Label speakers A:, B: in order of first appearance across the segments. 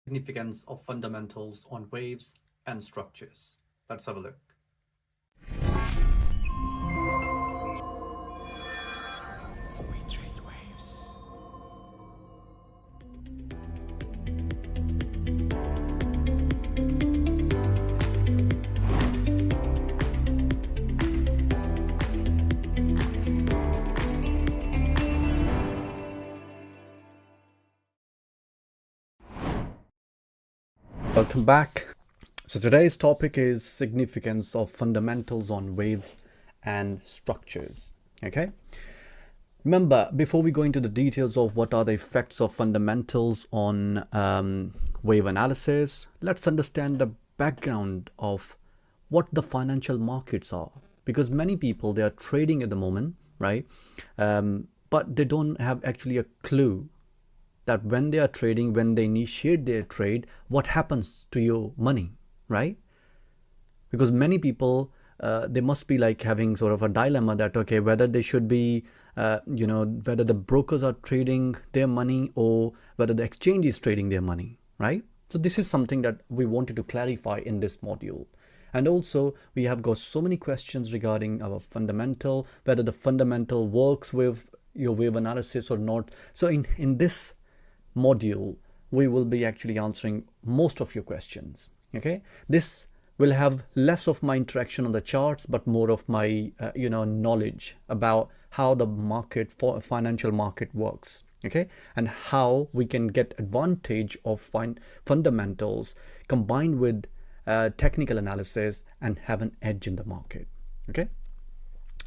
A: Significance of fundamentals on waves and structures. Let's have a look.
B: We trade waves.
A: Welcome back. So today's topic is significance of fundamentals on waves and structures. Okay. Remember, before we go into the details of what are the effects of fundamentals on wave analysis, let's understand the background of what the financial markets are. Because many people, they are trading at the moment, right? But they don't have actually a clue that when they are trading, when they initiate their trade, what happens to your money, right? Because many people, they must be like having sort of a dilemma that, okay, whether they should be, whether the brokers are trading their money or whether the exchange is trading their money, right? So this is something that we wanted to clarify in this module. And also we have got so many questions regarding our fundamental, whether the fundamental works with your wave analysis or not. So in this module, we will be actually answering most of your questions. Okay, this will have less of my interaction on the charts, but more of my knowledge about how the market, for financial market, works. Okay, and how we can get advantage of fundamentals combined with technical analysis and have an edge in the market. Okay,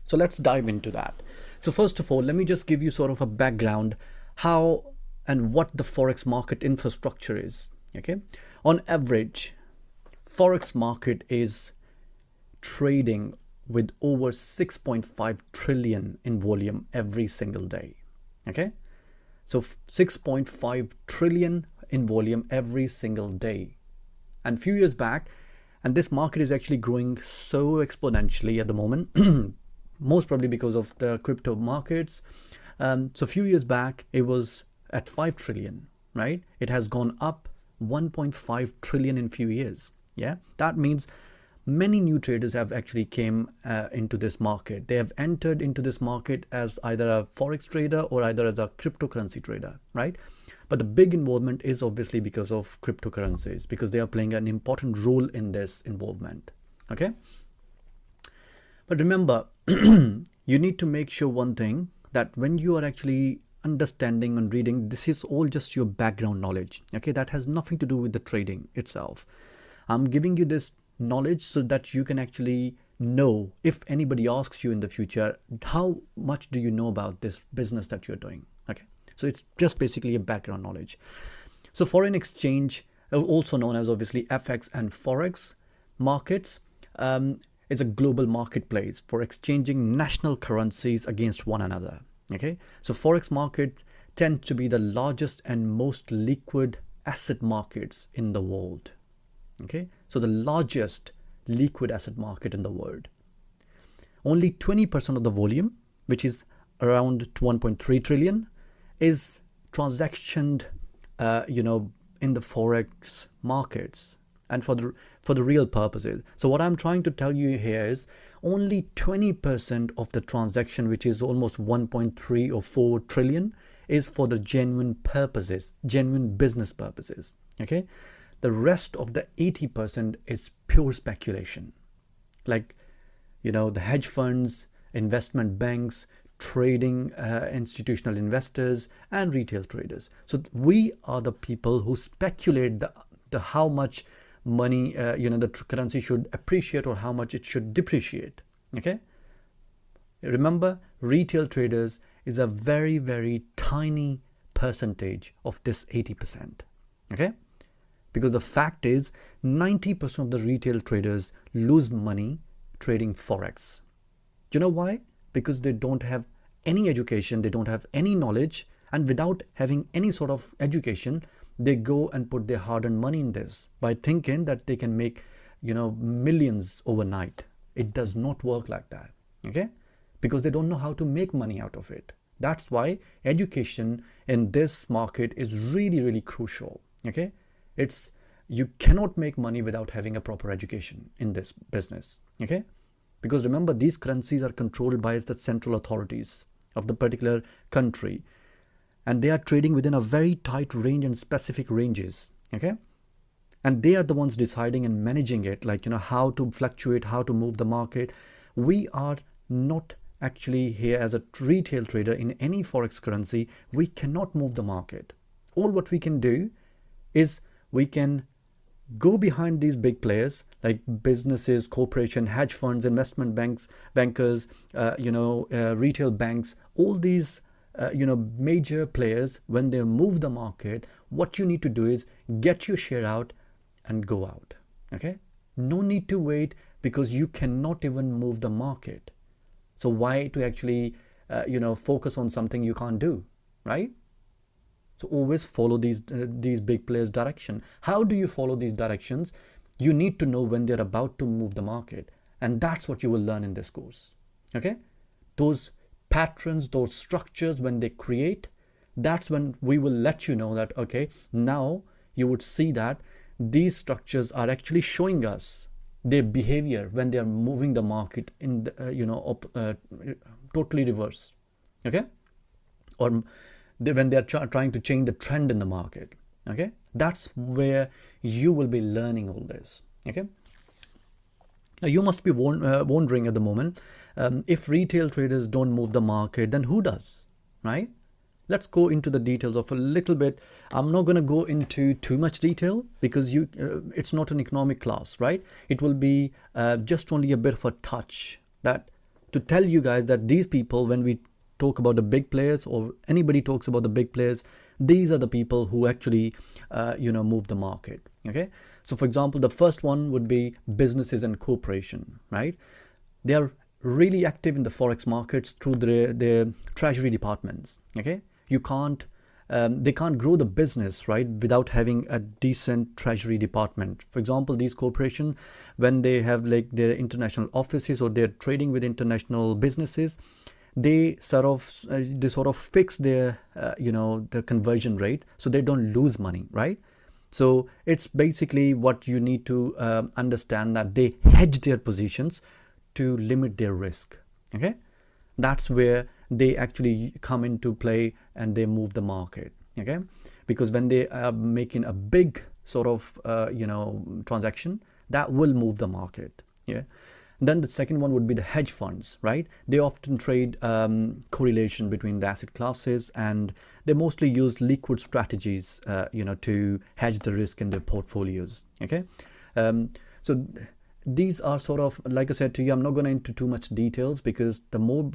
A: so let's dive into that. So first of all, let me just give you sort of a background how and what the forex market infrastructure is. Okay, on average, forex market is trading with over 6.5 trillion in volume every single day. Okay, so 6.5 trillion in volume every single day. And a few years back, and this market is actually growing so exponentially at the moment, most probably because of the crypto markets. So a few years back, it was at 5 trillion, right? It has gone up 1.5 trillion in few years. Yeah, that means many new traders have actually came into this market. They have entered into this market as either a forex trader or either as a cryptocurrency trader, right? But the big involvement is obviously because of cryptocurrencies, because they are playing an important role in this involvement. Okay, but remember, you need to make sure one thing, that when you are actually understanding and reading, this is all just your background knowledge. Okay, that has nothing to do with the trading itself. I'm giving you this knowledge so that you can actually know, if anybody asks you in the future, how much do you know about this business that you're doing. Okay, so it's just basically a background knowledge. So foreign exchange, also known as obviously FX and forex markets, is a global marketplace for exchanging national currencies against one another. Okay, so forex markets tend to be the largest and most liquid asset markets in the world. Okay, so the largest liquid asset market in the world. Only 20% of the volume, which is around 1.3 trillion, is transactioned, in the forex markets and for the real purposes. So what I'm trying to tell you here is only 20% of the transaction, which is almost 1.3 or 4 trillion, is for the genuine purposes, genuine business purposes. Okay, the rest of the 80% is pure speculation, like the hedge funds, investment banks, trading institutional investors, and retail traders. So we are the people who speculate the how much money the currency should appreciate or how much it should depreciate. Okay, remember, retail traders is a very, very tiny percentage of this 80%. Okay, because the fact is 90% of the retail traders lose money trading forex. Do you know why? Because they don't have any education, they don't have any knowledge, and without having any sort of education, they go and put their hard-earned money in this by thinking that they can make millions overnight. It does not work like that. Okay, because they don't know how to make money out of it. That's why education in this market is really, really crucial. Okay, It's you cannot make money without having a proper education in this business. Okay, because remember, these currencies are controlled by the central authorities of the particular country, and they are trading within a very tight range and specific ranges. Okay, and they are the ones deciding and managing it, like, how to fluctuate, how to move the market. We are not actually here as a retail trader in any forex currency. We cannot move the market. All what we can do is we can go behind these big players like businesses, corporation, hedge funds, investment banks, bankers, retail banks, all these major players. When they move the market, what you need to do is get your share out and go out. Okay, no need to wait, because you cannot even move the market. So why to actually focus on something you can't do, right? So always follow these big players' direction. How do you follow these directions? You need to know when they're about to move the market, and that's what you will learn in this course. Okay, those patterns, those structures, when they create, that's when we will let you know that, okay, now you would see that these structures are actually showing us their behavior when they are moving the market in the, totally reverse. Okay, or when they are trying to change the trend in the market. Okay, that's where you will be learning all this. Okay, now you must be wondering at the moment, if retail traders don't move the market, then who does, right? Let's go into the details of a little bit. I'm not going to go into too much detail, because it's not an economic class, right? It will be just only a bit of a touch, that to tell you guys that these people, when we talk about the big players, or anybody talks about the big players, these are the people who actually move the market. Okay, so for example, the first one would be businesses and corporation, right? They are really active in the forex markets through their treasury departments. Okay, they can't grow the business, right, without having a decent treasury department. For example, these corporations, when they have like their international offices, or they're trading with international businesses, they sort of fix their the conversion rate, so they don't lose money, right? So it's basically what you need to understand, that they hedge their positions to limit their risk. Okay, that's where they actually come into play, and they move the market. Okay, because when they are making a big sort of transaction, that will move the market. Yeah. Then the second one would be the hedge funds, right? They often trade correlation between the asset classes, and they mostly use liquid strategies to hedge the risk in their portfolios. Okay, so these are sort of, like I said to you, I'm not going into too much details, because the more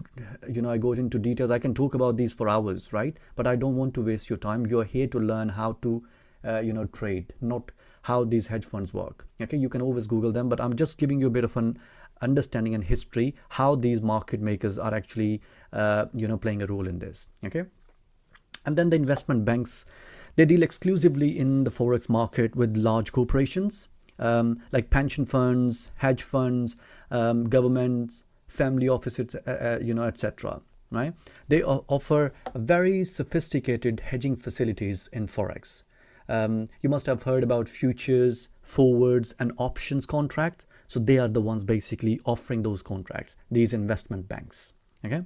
A: I go into details, I can talk about these for hours, right? But I don't want to waste your time. You're here to learn how to trade, not how these hedge funds work. Okay, you can always Google them, but I'm just giving you a bit of an understanding and history how these market makers are actually playing a role in this. Okay, and then the investment banks, they deal exclusively in the forex market with large corporations, like pension funds, hedge funds, governments, family offices, etc. Right? They offer very sophisticated hedging facilities in forex. You must have heard about futures, forwards, and options contracts. So they are the ones basically offering those contracts, these investment banks. Okay,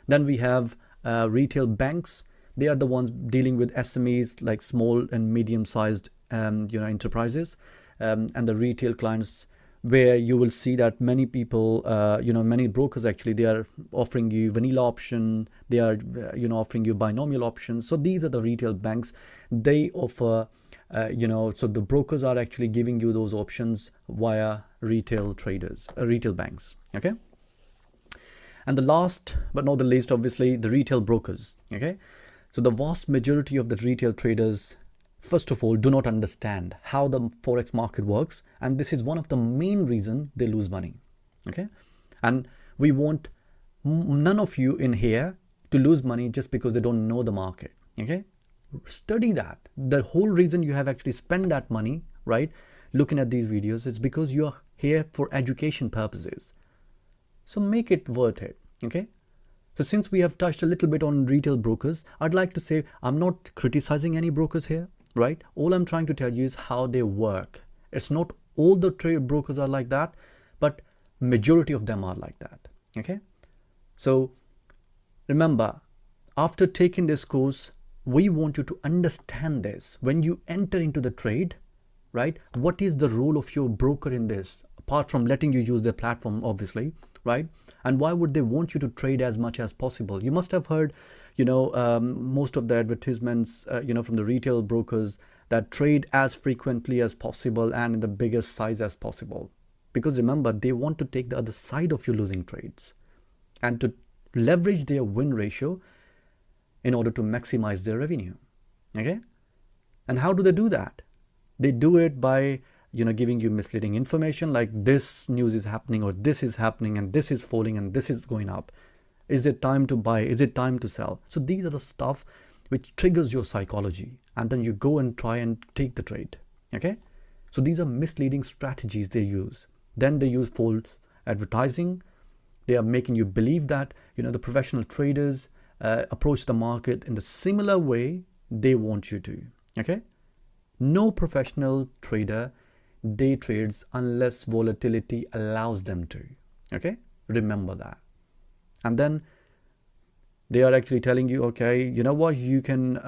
A: then we have retail banks. They are the ones dealing with SMEs, like small and medium-sized enterprises, and the retail clients, where you will see that many people, many brokers actually, they are offering you vanilla option, they are offering you binomial options. So these are the retail banks. They offer so the brokers are actually giving you those options via retail traders, retail banks. Okay, and the last but not the least, obviously, the retail brokers. Okay, so the vast majority of the retail traders, first of all, do not understand how the forex market works, and this is one of the main reasons they lose money. Okay, and we want none of you in here to lose money just because they don't know the market. Okay, study that. The whole reason you have actually spent that money, right, looking at these videos, is because you're here for education purposes. So make it worth it. Okay, so since we have touched a little bit on retail brokers, I'd like to say I'm not criticizing any brokers here. right? All I'm trying to tell you is how they work. It's not all the trade brokers are like that, but majority of them are like that. Okay, so remember, after taking this course, we want you to understand this. When you enter into the trade, right, what is the role of your broker in this, apart from letting you use their platform, obviously, right? And why would they want you to trade as much as possible? You must have heard, most of the advertisements, from the retail brokers, that trade as frequently as possible and in the biggest size as possible. Because remember, they want to take the other side of your losing trades and to leverage their win ratio in order to maximize their revenue. Okay, and how do they do that? They do it by giving you misleading information, like this news is happening, or this is happening, and this is falling, and this is going up. Is it time to buy? Is it time to sell? So these are the stuff which triggers your psychology, and then you go and try and take the trade. Okay, so these are misleading strategies they use. Then they use false advertising. They are making you believe that the professional traders approach the market in the similar way they want you to. Okay, no professional trader day trades unless volatility allows them to. Okay, remember that. And then they are actually telling you, okay, you know what, you can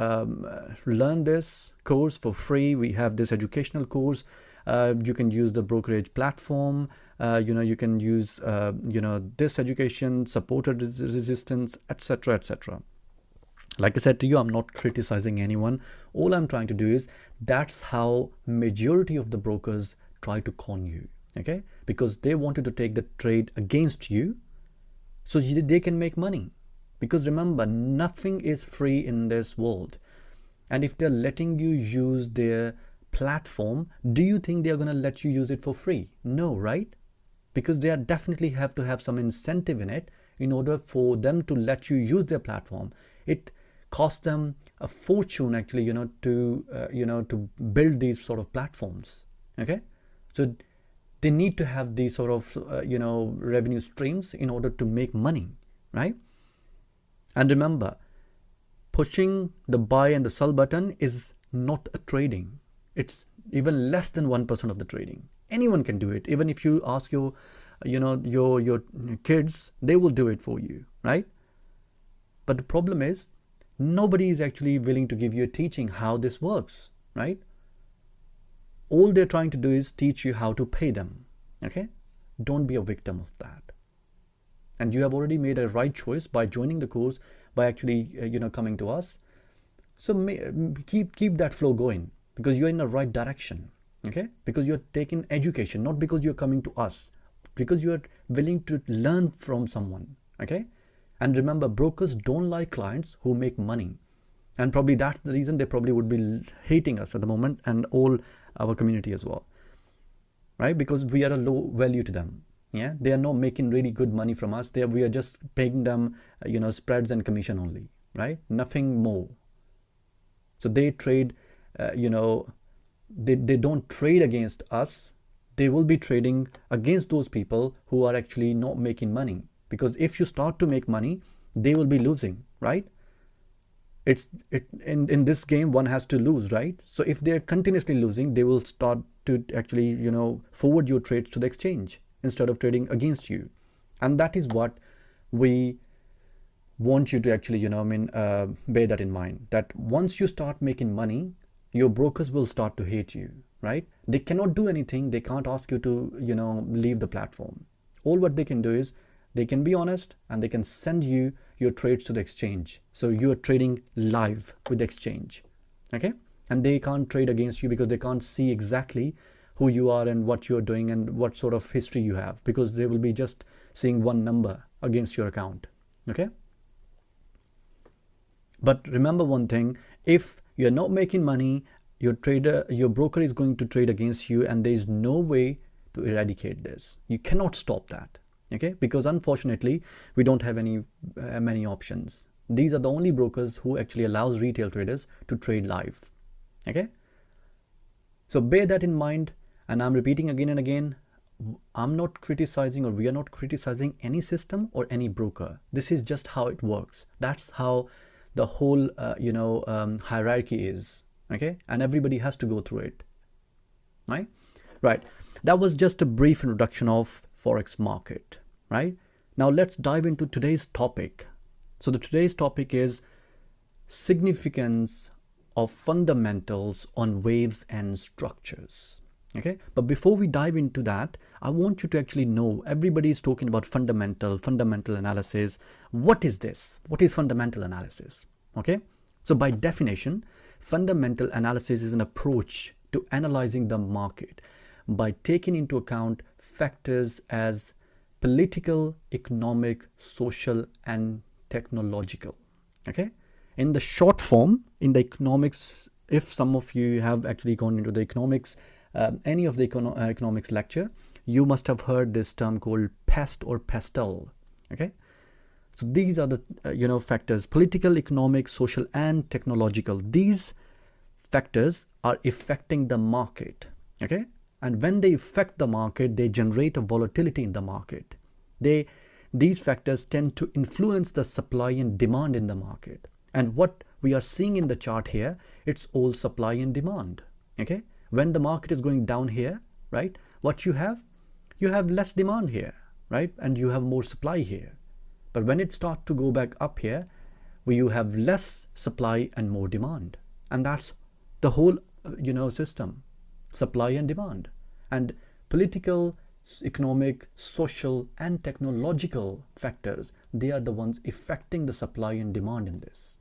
A: learn this course for free. We have this educational course. You can use the brokerage platform. You can use this education, supported resistance, etc., etc. Like I said to you, I'm not criticizing anyone. All I'm trying to do is, that's how majority of the brokers try to con you. Okay, because they wanted to take the trade against you so they can make money. Because remember, nothing is free in this world. And if they're letting you use their platform, do you think they're going to let you use it for free? No, right? Because they definitely have to have some incentive in it in order for them to let you use their platform. It costs them a fortune actually, to build these sort of platforms. Okay, so they need to have these sort of revenue streams in order to make money, right? And remember, pushing the buy and the sell button is not a trading. It's even less than 1% of the trading. Anyone can do it. Even if you ask your kids, they will do it for you, right? But the problem is, nobody is actually willing to give you a teaching how this works, right? All they're trying to do is teach you how to pay them. Okay, don't be a victim of that. And you have already made a right choice by joining the course, by actually coming to us. So keep that flow going, because you're in the right direction. Okay, because you're taking education, not because you're coming to us, because you're willing to learn from someone. Okay, and remember, brokers don't like clients who make money, and probably that's the reason they probably would be hating us at the moment, and all our community as well, right? Because we are a low value to them. Yeah, they are not making really good money from us. We are just paying them spreads and commission only, right? Nothing more. So they trade, they don't trade against us. They will be trading against those people who are actually not making money. Because if you start to make money, they will be losing, right? In this game, one has to lose, right? So if they're continuously losing, they will start to actually forward your trades to the exchange instead of trading against you. And that is what we want you to actually bear that in mind, that once you start making money, your brokers will start to hate you, right? They cannot do anything. They can't ask you to leave the platform. All what they can do is, they can be honest, and they can send you your trades to the exchange. So you are trading live with the exchange. Okay, and they can't trade against you because they can't see exactly who you are and what you're doing and what sort of history you have, because they will be just seeing one number against your account. Okay, but remember one thing: if you're not making money, your broker is going to trade against you, and there is no way to eradicate this. You cannot stop that. Okay, because unfortunately we don't have many options. These are the only brokers who actually allows retail traders to trade live. Okay, so bear that in mind. And I'm repeating again and again, I'm not criticizing, or we are not criticizing any system or any broker. This is just how it works. That's how the whole hierarchy is. okay? And everybody has to go through it, right? Right. That was just a brief introduction of Forex market, right? Now let's dive into today's topic. So the today's topic is significance of fundamentals on waves and structures. Okay, but before we dive into that, I want you to actually know, everybody is talking about fundamental analysis. What is this? What is fundamental analysis? Okay, so by definition, fundamental analysis is an approach to analyzing the market by taking into account factors as political, economic, social, and technological. Okay, in the short form, in the economics, if some of you have actually gone into the economics, any of the economics lecture, you must have heard this term called pest or pestle. Okay, so these are the factors: political, economic, social, and technological. These factors are affecting the market. Okay, and when they affect the market, they generate a volatility in the market. These factors tend to influence the supply and demand in the market. And what we are seeing in the chart here, it's all supply and demand. Okay, when the market is going down here, right, what you have less demand here, right, and you have more supply here. But when it starts to go back up here, where you have less supply and more demand, and that's the whole system, supply and demand. And political, economic, social, and technological factors, they are the ones affecting the supply and demand in this.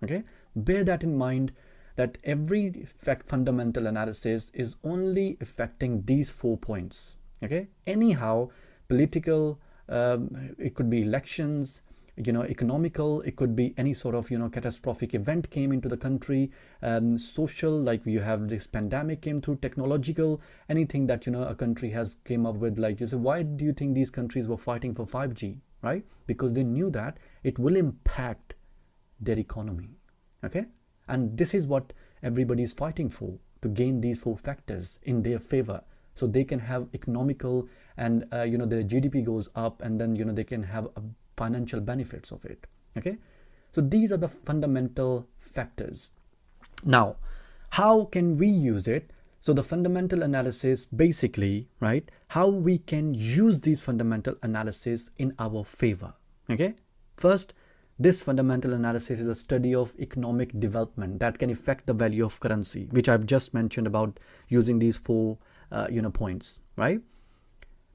A: Okay, bear that in mind, that every fundamental analysis is only affecting these 4 points. Okay, anyhow, political, it could be elections, economical, it could be any sort of catastrophic event came into the country, social, like you have this pandemic came through, technological, anything that a country has came up with, like you say, why do you think these countries were fighting for 5G, right? Because they knew that it will impact their economy. Okay, and this is what everybody is fighting for, to gain these 4 factors in their favor, so they can have economical and their GDP goes up, and then they can have financial benefits of it. Okay, so these are the fundamental factors. Now, how can we use it? So the fundamental analysis, basically, right, how we can use these fundamental analysis in our favor. Okay, first, this fundamental analysis is a study of economic development that can affect the value of currency, which I've just mentioned about using these 4 points, right?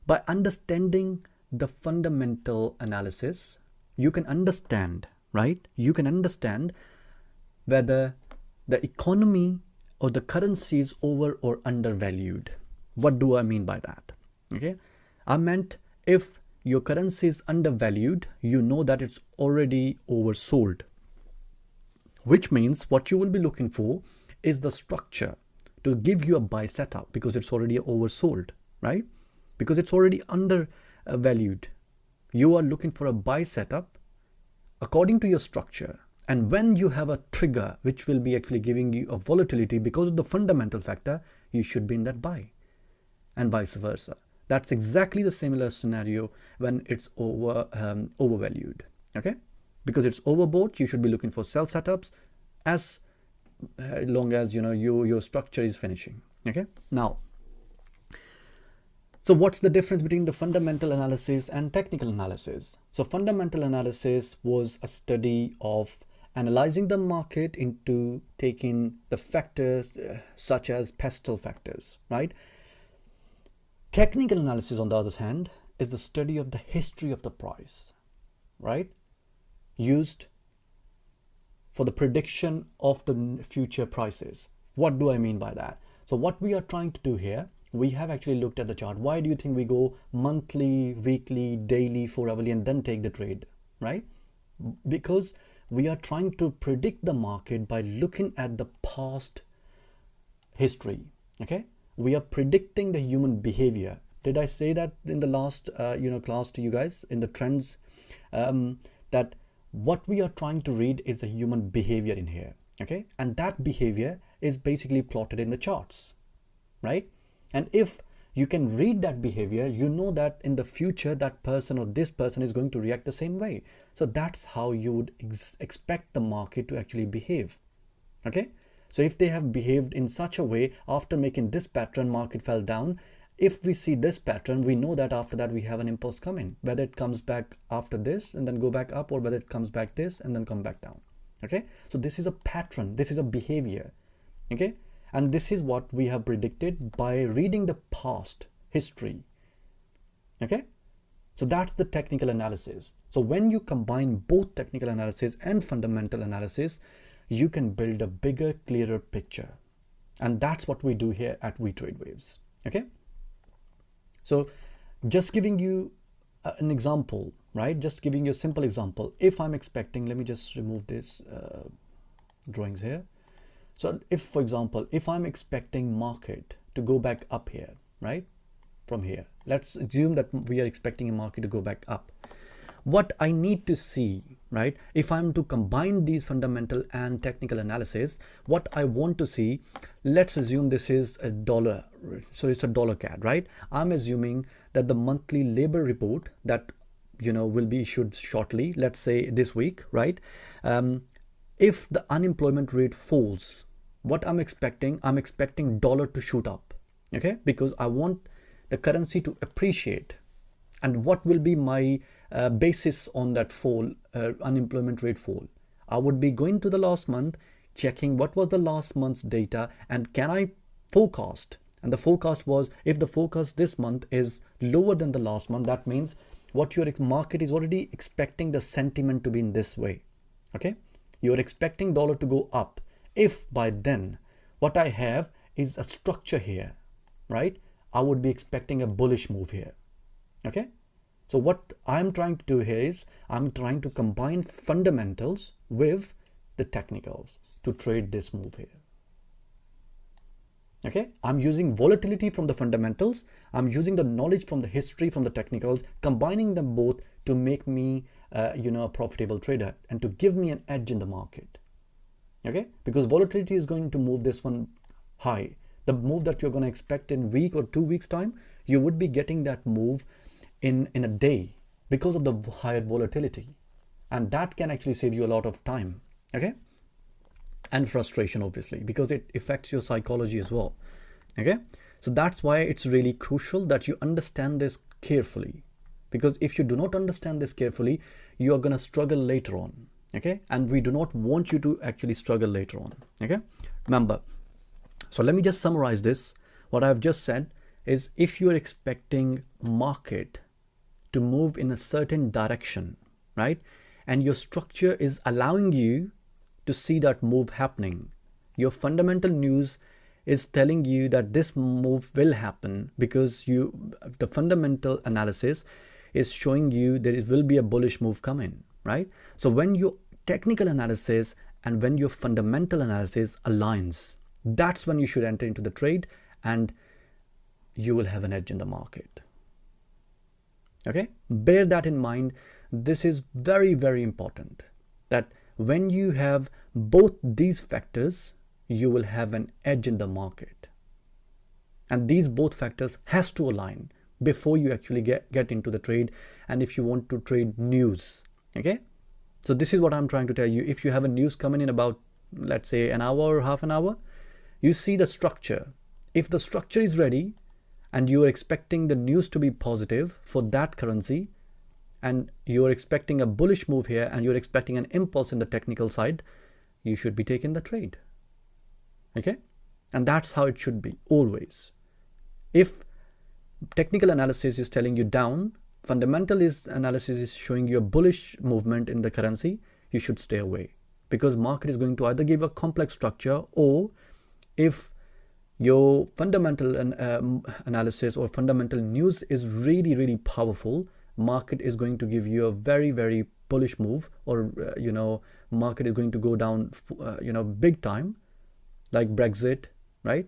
A: By understanding the fundamental analysis, you can understand, right? You can understand whether the economy or the currency is over or undervalued. What do I mean by that? Okay, I meant if your currency is undervalued, you know that it's already oversold, which means what you will be looking for is the structure to give you a buy setup, because it's already oversold, right? Because it's already undervalued. You are looking for a buy setup according to your structure. And when you have a trigger which will be actually giving you a volatility because of the fundamental factor, you should be in that buy, and vice versa. That's exactly the similar scenario when it's overvalued. Okay, because it's overbought, you should be looking for sell setups as long as your structure is finishing. Okay, now, so what's the difference between the fundamental analysis and technical analysis? So fundamental analysis was a study of analyzing the market into taking the factors such as pestle factors, right? Technical analysis, on the other hand, is the study of the history of the price, right? Used for the prediction of the future prices. What do I mean by that? So what we are trying to do here, we have actually looked at the chart. Why do you think we go monthly, weekly, daily, 4 hourly, and then take the trade, right? Because we are trying to predict the market by looking at the past history. Okay, we are predicting the human behavior. Did I say that in the last class to you guys in the trends, that what we are trying to read is the human behavior in here? Okay, and that behavior is basically plotted in the charts, right? And if you can read that behavior, you know that in the future that person or this person is going to react the same way. So that's how you would expect the market to actually behave. Okay, So if they have behaved in such a way, after making this pattern, market fell down. If we see this pattern, we know that after that we have an impulse coming, whether it comes back after this and then go back up, or whether it comes back this and then come back down. Okay, so this is a pattern, this is a behavior. Okay, and this is what we have predicted by reading the past history. Okay, so that's the technical analysis. So when you combine both technical analysis and fundamental analysis, you can build a bigger, clearer picture. And that's what we do here at We Trade Waves. Okay, so just giving you an example, right? Just giving you a simple example. If I'm expecting, let me just remove this drawings here. So if, for example, if I'm expecting market to go back up here, right? From here, let's assume that we are expecting a market to go back up. What I need to see, right? If I'm to combine these fundamental and technical analysis, what I want to see, let's assume this is a dollar. So it's a dollar CAD, right? I'm assuming that the monthly labor report that, will be issued shortly, let's say this week, right? If the unemployment rate falls, what I'm expecting dollar to shoot up, okay? Because I want the currency to appreciate. And what will be my basis on that fall, unemployment rate fall? I would be going to the last month, checking what was the last month's data, and can I forecast? And the forecast was, if the forecast this month is lower than the last month, that means what your market is already expecting the sentiment to be in this way. Okay, you're expecting dollar to go up. If by then what I have is a structure here, right? I would be expecting a bullish move here. Okay, so what I'm trying to do here is I'm trying to combine fundamentals with the technicals to trade this move here. Okay, I'm using volatility from the fundamentals, I'm using the knowledge from the history, from the technicals, combining them both to make me a profitable trader and to give me an edge in the market. Okay, because volatility is going to move this one high. The move that you're going to expect in a week or 2 weeks time, you would be getting that move in a day because of the higher volatility, and that can actually save you a lot of time, okay, and frustration, obviously, because it affects your psychology as well. Okay, so that's why it's really crucial that you understand this carefully, because if you do not understand this carefully, you are going to struggle later on. Okay, and we do not want you to actually struggle later on. Okay, remember, so let me just summarize this. What I've just said is, if you're expecting market to move in a certain direction, right, and your structure is allowing you to see that move happening, your fundamental news is telling you that this move will happen, because the fundamental analysis is showing you that it will be a bullish move coming, right? So when your technical analysis and when your fundamental analysis aligns, that's when you should enter into the trade, and you will have an edge in the market. Okay, bear that in mind. This is very, very important, that when you have both these factors, you will have an edge in the market, and these both factors has to align before you actually get into the trade. And if you want to trade news, okay, so this is what I'm trying to tell you. If you have a news coming in about, let's say, an hour or half an hour, you see the structure. If the structure is ready and you are expecting the news to be positive for that currency, and you're expecting a bullish move here, and you're expecting an impulse in the technical side, you should be taking the trade. Okay, and that's how it should be always. If technical analysis is telling you down, fundamental analysis is showing you a bullish movement in the currency, you should stay away, because market is going to either give a complex structure, or if your fundamental analysis or fundamental news is really, really powerful, market is going to give you a very, very bullish move, or market is going to go down big time, like Brexit, right,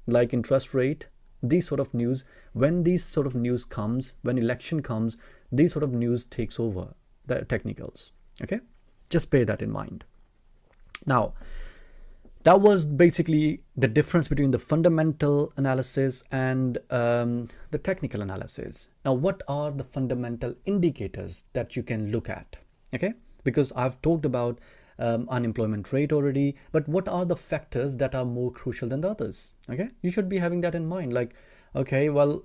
A: like interest rate, these sort of news. When these sort of news comes, when election comes, these sort of news takes over the technicals. Okay, just bear that in mind. Now, that was basically the difference between the fundamental analysis and the technical analysis. Now, what are the fundamental indicators that you can look at? Okay, because I've talked about unemployment rate already, but what are the factors that are more crucial than the others? Okay, you should be having that in mind. Like, okay, well,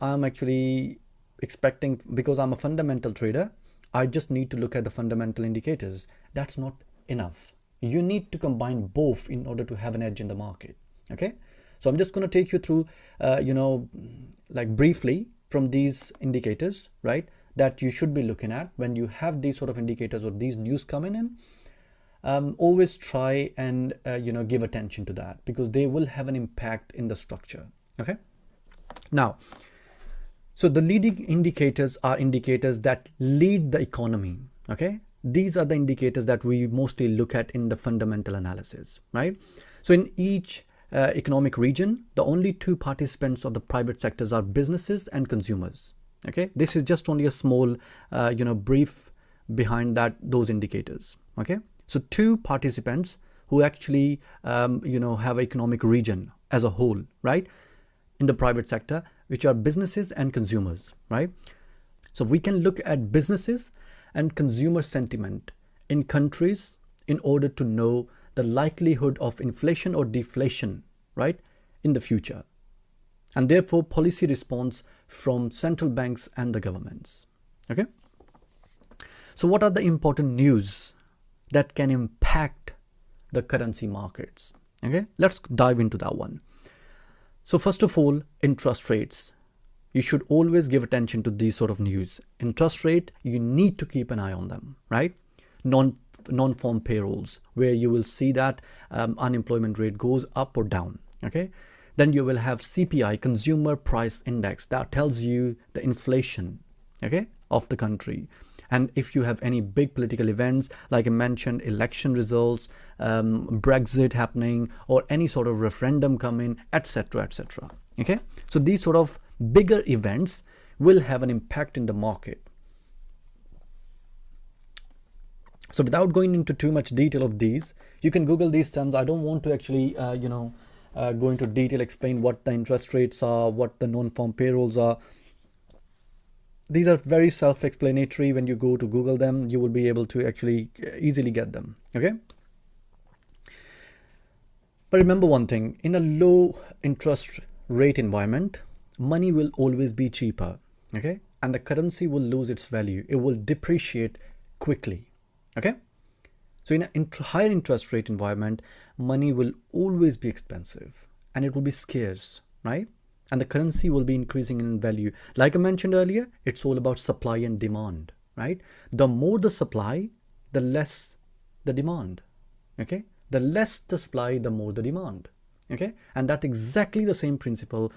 A: I'm actually expecting, because I'm a fundamental trader, I just need to look at the fundamental indicators. That's not enough. You need to combine both in order to have an edge in the market. Okay, so I'm just going to take you through, like briefly from these indicators, right, that you should be looking at when you have these sort of indicators or these news coming in. Always try and give attention to that, because they will have an impact in the structure. Okay, now, so the leading indicators are indicators that lead the economy. Okay, these are the indicators that we mostly look at in the fundamental analysis, right? So in each economic region, the only two participants of the private sectors are businesses and consumers. Okay, this is just only a small brief behind that, those indicators. Okay, so two participants who actually have an economic region as a whole, right, in the private sector, which are businesses and consumers, right? So we can look at businesses and consumer sentiment in countries in order to know the likelihood of inflation or deflation, right, in the future, and therefore policy response from central banks and the governments. Okay, so what are the important news that can impact the currency markets? Okay, let's dive into that one. So first of all, interest rates. You should always give attention to these sort of news. Interest rate, you need to keep an eye on them, right? Non-farm payrolls, where you will see that unemployment rate goes up or down. Okay, then you will have CPI, Consumer Price Index, that tells you the inflation, okay, of the country. And if you have any big political events, like I mentioned, election results, Brexit happening, or any sort of referendum coming, etc., etc. Okay, so these sort of bigger events will have an impact in the market. So without going into too much detail of these, you can Google these terms. I don't want to actually, go into detail, explain what the interest rates are, what the non-farm payrolls are. These are very self-explanatory. When you go to Google them, you will be able to actually easily get them. Okay. But remember one thing, in a low interest rate environment, money will always be cheaper. Okay. And the currency will lose its value. It will depreciate quickly. Okay. So in a higher interest rate environment, money will always be expensive and it will be scarce, right? And the currency will be increasing in value. Like I mentioned earlier, it's all about supply and demand, right? The more the supply, the less the demand. Okay, the less the supply, the more the demand. Okay, and that's exactly the same principle